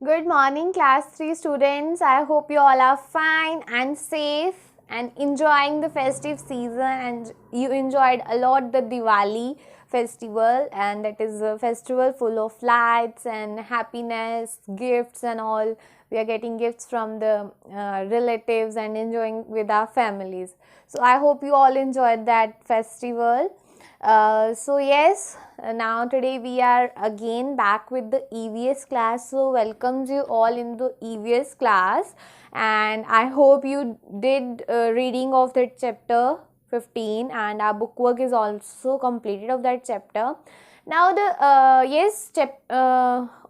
Good morning, class 3 students. I hope you all are fine and safe and enjoying the festive season, and you enjoyed a lot the Diwali festival, and that is a festival full of lights and happiness, gifts and all. We are getting gifts from the relatives and enjoying with our families. So I hope you all enjoyed that festival. Now today we are again back with the EVS class. So welcomes you all in the EVS class, and I hope you did reading of that chapter 15, and our book work is also completed of that chapter. Now the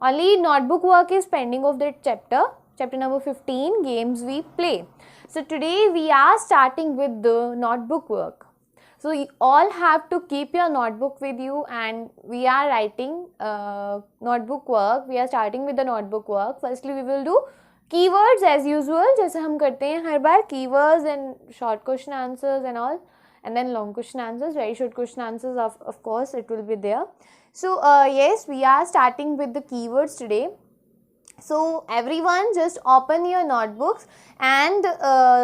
only notebook work is pending of that chapter number 15, games we play. So today we are starting with the notebook work. So you all have to keep your notebook with you, and we are writing notebook work. We are starting with the notebook work. Firstly, we will do keywords as usual, जैसे हम करते हैं हर बार, keywords and short question answers and all, and then long question answers, very short question answers, of course it will be there. So yes, we are starting with the keywords today. So everyone just open your notebooks and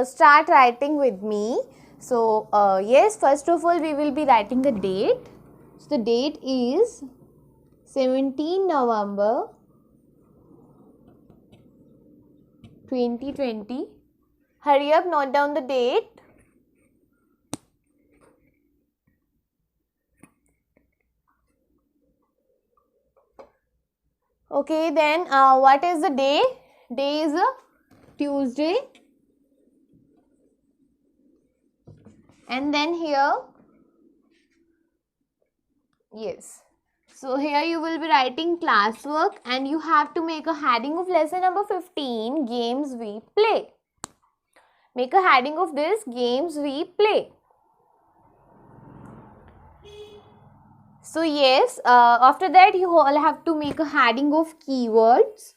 start writing with me. So yes, first of all we will be writing the date. So the date is 17 November 2020. Hurry up, note down the date. Okay, then what is the day? Day is a Tuesday. And then here, yes. So here you will be writing classwork, and you have to make a heading of lesson number 15, games we play. Make a heading of this, games we play. So yes, after that you all have to make a heading of keywords.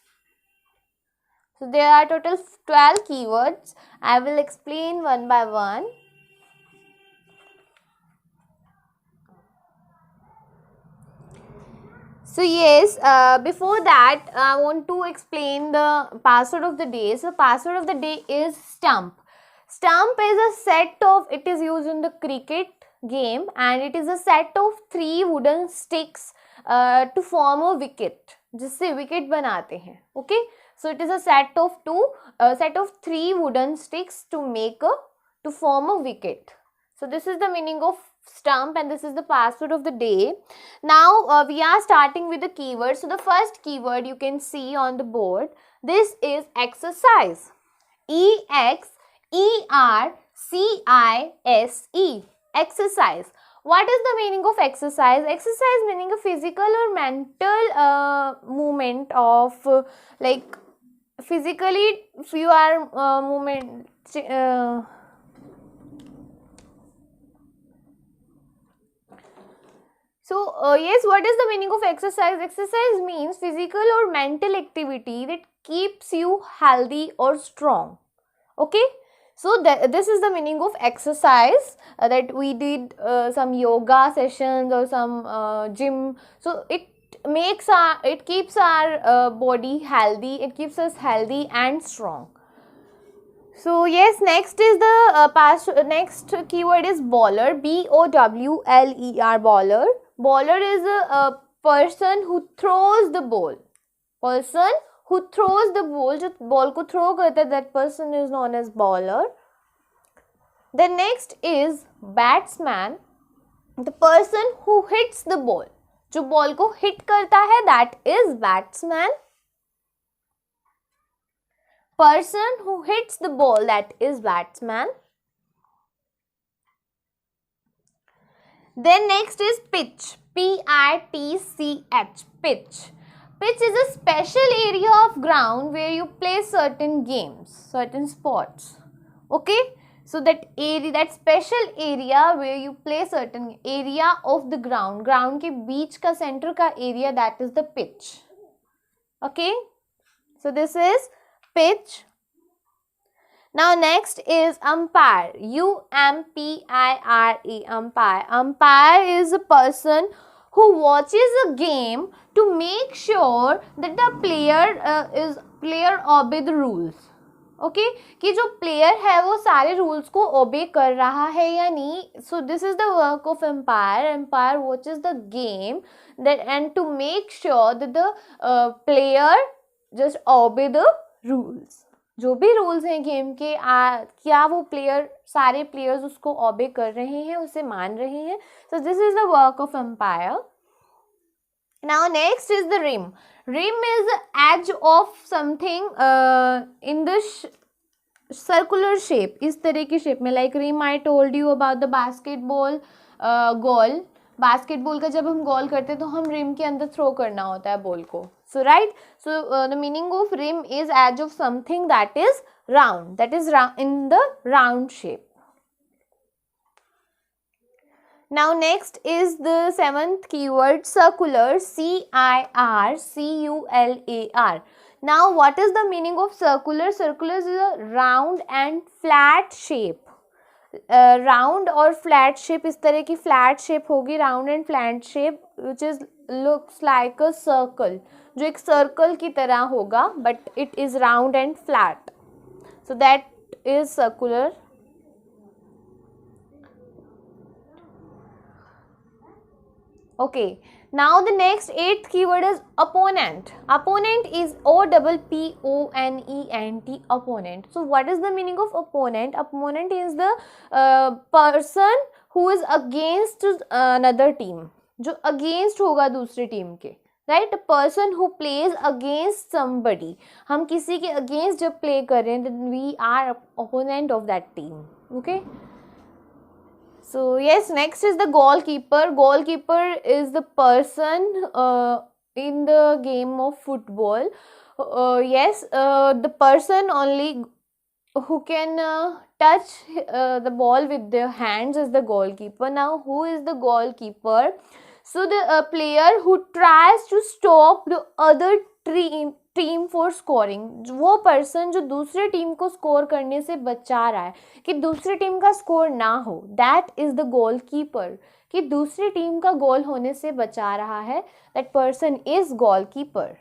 So there are total 12 keywords. I will explain one by one. So yes, before that I want to explain the password of the day. So password of the day is stump. Stump is a set of, it is used in the cricket game, and it is a set of 3 wooden sticks to form a wicket, जिससे wicket बनाते हैं. Okay, so it is a set of 3 wooden sticks to form a wicket. So this is the meaning of stump, and this is the password of the day. Now we are starting with the keyword. So the first keyword you can see on the board, this is exercise. EXERCISE, exercise. What is the meaning of exercise? Exercise meaning a physical or mental movement of like physically if you are movement. Yes, what is the meaning of exercise? Exercise means physical or mental activity that keeps you healthy or strong. Okay, so this is the meaning of exercise, that we did some yoga sessions or some gym. So it keeps our body healthy. It keeps us healthy and strong. So yes, next is the next keyword is bowler. BOWLER, bowler. Bowler is a person who throws the ball. Person who throws the ball, जो ball को throw करता है, that person is known as bowler. The next is batsman. The person who hits the ball, जो ball को hit करता है, that is batsman. Person who hits the ball, that is batsman. Then next is pitch. PITCH, pitch. Pitch is a special area of ground where you play certain games, certain sports. Okay, so that area, that special area where you play certain area of the ground, ground के बीच का center का area, that is the pitch. Okay, so this is pitch. Now next is umpire. UMPIRE, umpire. Umpire is a person who watches a game to make sure that the player obey the rules. Okay कि जो player है वो सारे rules को ओबे कर रहा है या नहीं. So this is the work of umpire. Umpire watches the game that and to make sure that the player just obey the rules. जो भी रूल्स हैं गेम के क्या वो प्लेयर सारे प्लेयर्स उसको ओबे कर रहे हैं, उसे मान रहे हैं. So this is the work of umpire. Now next is the rim. Rim is the edge of something in the circular shape. इस तरह की shape में, like rim I told you about the basketball goal. Basketball का जब हम गोल करते हैं तो हम रिम के अंदर थ्रो करना होता है बॉल को. So right, so the meaning of rim is edge of something that is round, that is in the round shape. Now next is the seventh keyword, circular, CIRCULAR. Now what is the meaning of circular? Circular is a round and flat shape. Round और flat shape, इस तरह की flat shape होगी, round and flat shape which is looks like a circle, जो एक circle की तरह होगा but it is round and flat. So that is circular. Okay, now the next eighth keyword is opponent. Opponent is OPPONENT, opponent. So what is the meaning of opponent? Opponent is the person who is against another team, जो against होगा दूसरी team के, right? A person who plays against somebody. हम किसी के against जब play कर रहे हैं then we are opponent of that team. Okay. So yes, next is the goalkeeper. Goalkeeper is the person in the game of football. The person only who can touch the ball with their hands is the goalkeeper. Now who is the goalkeeper? So the player who tries to stop the other team for scoring. वो person जो दूसरे team को score करने से बचा रहा है कि दूसरी टीम का स्कोर ना हो, that is the goal keeper. कि दूसरी टीम का गोल होने से बचा रहा है, that person is goal keeper.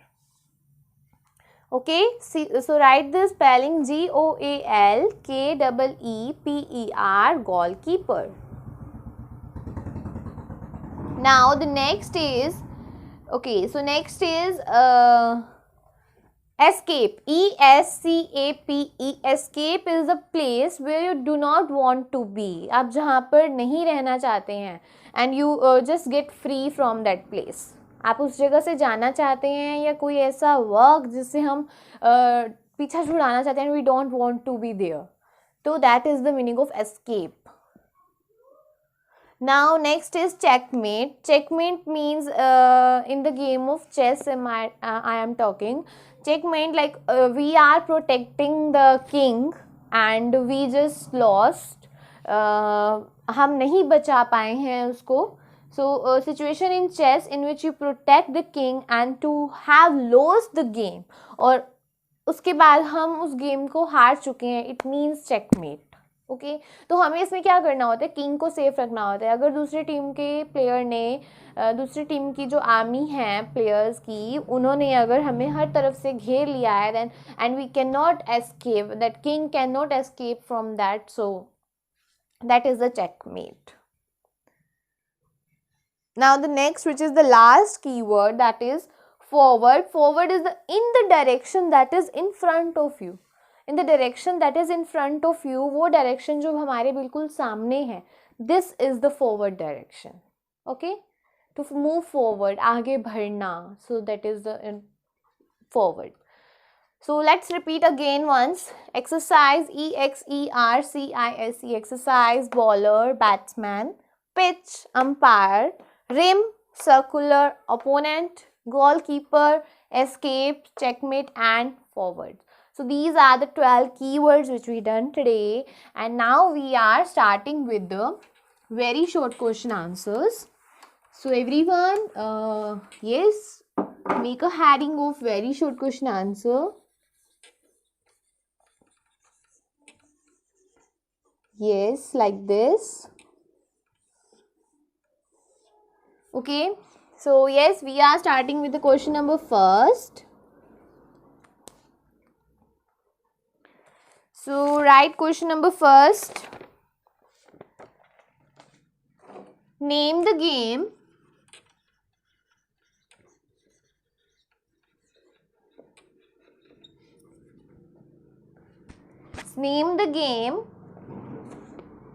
Okay, so right this spelling GOALKEEPER, goal keeper. Now the next is next is escape. ESCAPE. escape is the place where you do not want to be. आप जहाँ पर नहीं रहना चाहते हैं and you just get free from that place. आप उस जगह से जाना चाहते हैं या कोई ऐसा वर्क जिससे हम पीछा छुड़ाना चाहते हैं, we don't want to be there. So that is the meaning of escape. Now next is checkmate. Checkmate means in the game of chess I am talking. Checkmate like we are protecting the king and we just lost. हम नहीं बचा पाए हैं उसको. So situation in chess in which you protect the king and to have lost the game, और उसके बाद हम उस गेम को हार चुके हैं, it means checkmate. ओके, तो हमें इसमें क्या करना होता है, किंग को सेफ रखना होता है. अगर दूसरी टीम के प्लेयर ने दूसरी टीम की जो आर्मी है प्लेयर्स की, उन्होंने अगर हमें हर तरफ से घेर लिया है then and we can not escape, that king can not escape from that, so that is the checkmate. Now the next which is the last keyword, that is forward. Forward is in the direction that is in front of you. In the direction that is in front of you, वो direction जो हमारे बिल्कुल सामने है, this is the forward direction. Okay, to move forward, आगे बढ़ना, so that is the forward. So let's repeat again once. Exercise, EXERCISE, exercise, bowler, batsman, pitch, umpire, rim, circular, opponent, goalkeeper, escape, checkmate and forward. So these are the 12 keywords which we done today, and now we are starting with the very short question answers. So everyone, yes, make a heading of very short question answer. Yes, like this. Okay, So yes, we are starting with the question number first. So write question number first. Name the game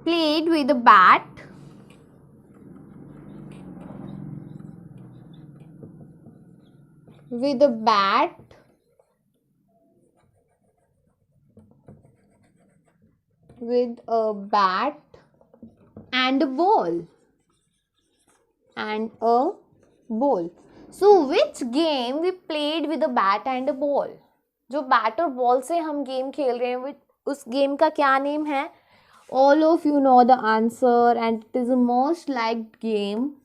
played with a bat with a bat and a ball. So which game we played with a bat and a ball? जो bat और ball से हम game खेल रहे हैं उस game का क्या नेम है? All of you know the answer, and it is the most liked game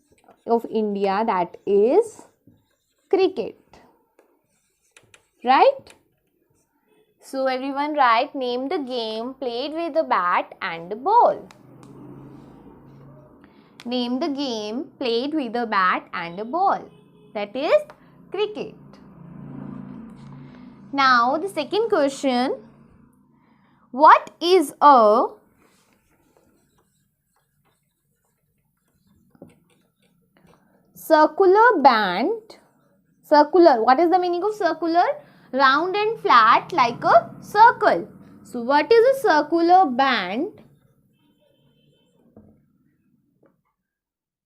of India, that is cricket. Right? So everyone write, name the game played with a bat and a ball. Name the game played with a bat and a ball. That is cricket. Now the second question. What is a circular band? Circular. What is the meaning of circular? Round and flat like a circle. So what is a circular band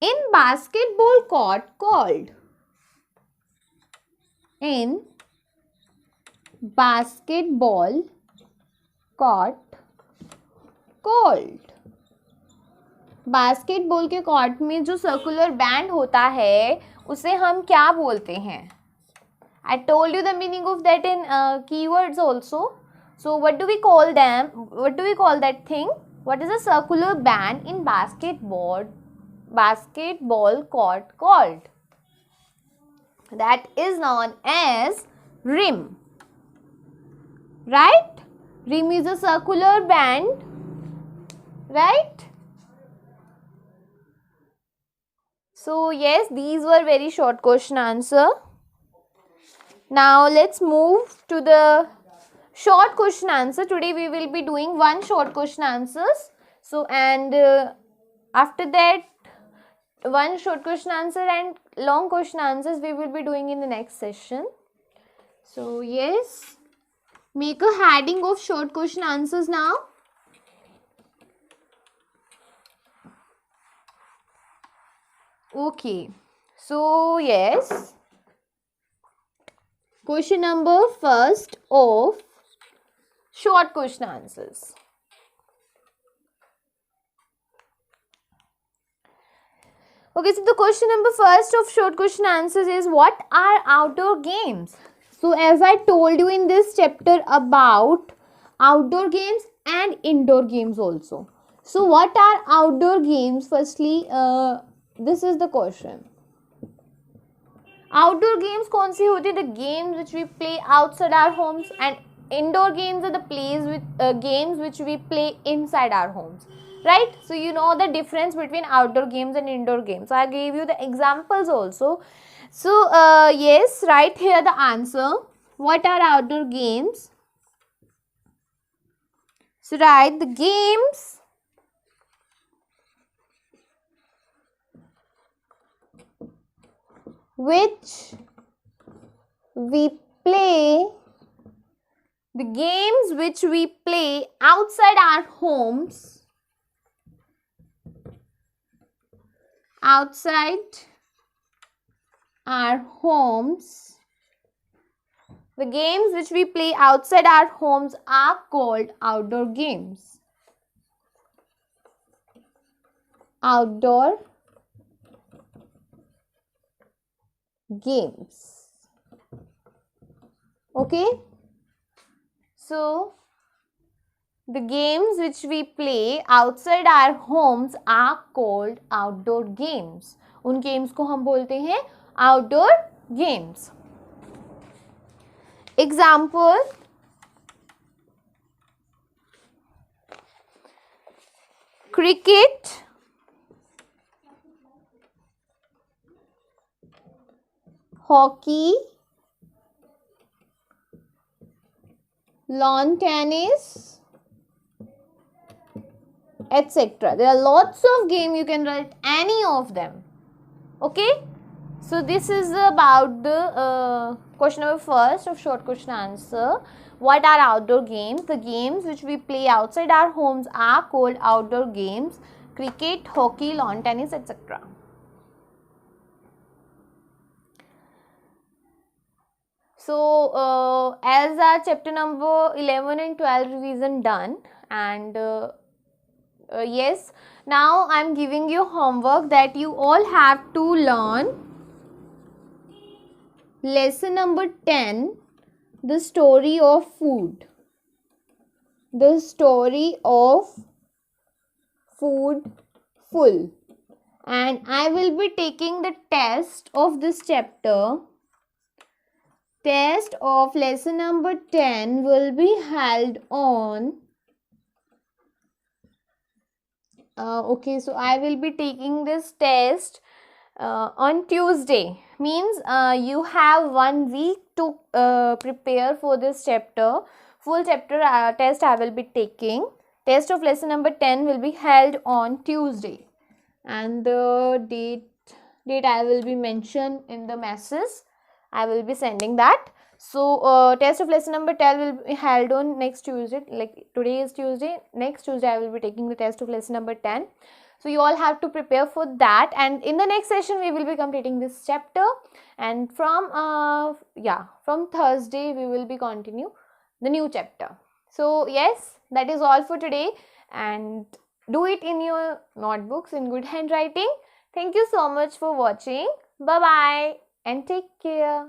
in basketball court called? In basketball court called. Basketball के court में जो circular band होता है उसे हम क्या बोलते हैं? I told you the meaning of that in keywords also. So what do we call them? What do we call that thing? What is a circular band in basketball court called? That is known as rim. Right? Rim is a circular band. Right? So yes, these were very short question answer. Now let's move to the short question answer. Today we will be doing one short question answers. So and after that one short question answer and long question answers we will be doing in the next session. So yes, make a heading of short question answers now. Okay, so yes, question number first of short question answers. Okay, so the question number first of short question answers is, what are outdoor games? So as I told you in this chapter about outdoor games and indoor games also. So what are outdoor games? Firstly, this is the question. Outdoor games कौन सी होती है? The games which we play outside our homes, and indoor games are the games which we play inside our homes. Right? So you know the difference between outdoor games and indoor games. So I gave you the examples also. So yes, write here the answer. What are outdoor games? So write the games which we play, the games which we play outside our homes, the games which we play outside our homes are called outdoor games. Outdoor games. Okay, so the games which we play outside our homes are called outdoor games. उन games को हम बोलते हैं outdoor games. Example, cricket, hockey, lawn tennis, etc. There are lots of games, you can write any of them. Okay, so this is about the question number first of short question answer. What are outdoor games? The games which we play outside our homes are called outdoor games: cricket, hockey, lawn tennis, etc. So as our chapter number 11 and 12 revision done, and yes, now I am giving you homework that you all have to learn lesson number 10, the story of food. The story of food full. And I will be taking the test of this chapter. Test of lesson number 10 will be held on okay, so I will be taking this test on Tuesday. Means you have 1 week to prepare for this chapter. Full chapter test I will be taking. Test of lesson number 10 will be held on Tuesday, and the date I will be mentioned in the message. I will be sending that. So test of lesson number 10 will be held on next Tuesday. Like today is Tuesday, next Tuesday I will be taking the test of lesson number 10. So you all have to prepare for that, and in the next session we will be completing this chapter, and from from Thursday we will be continue the new chapter. So yes, that is all for today, and do it in your notebooks in good handwriting. Thank you so much for watching. Bye bye and take care.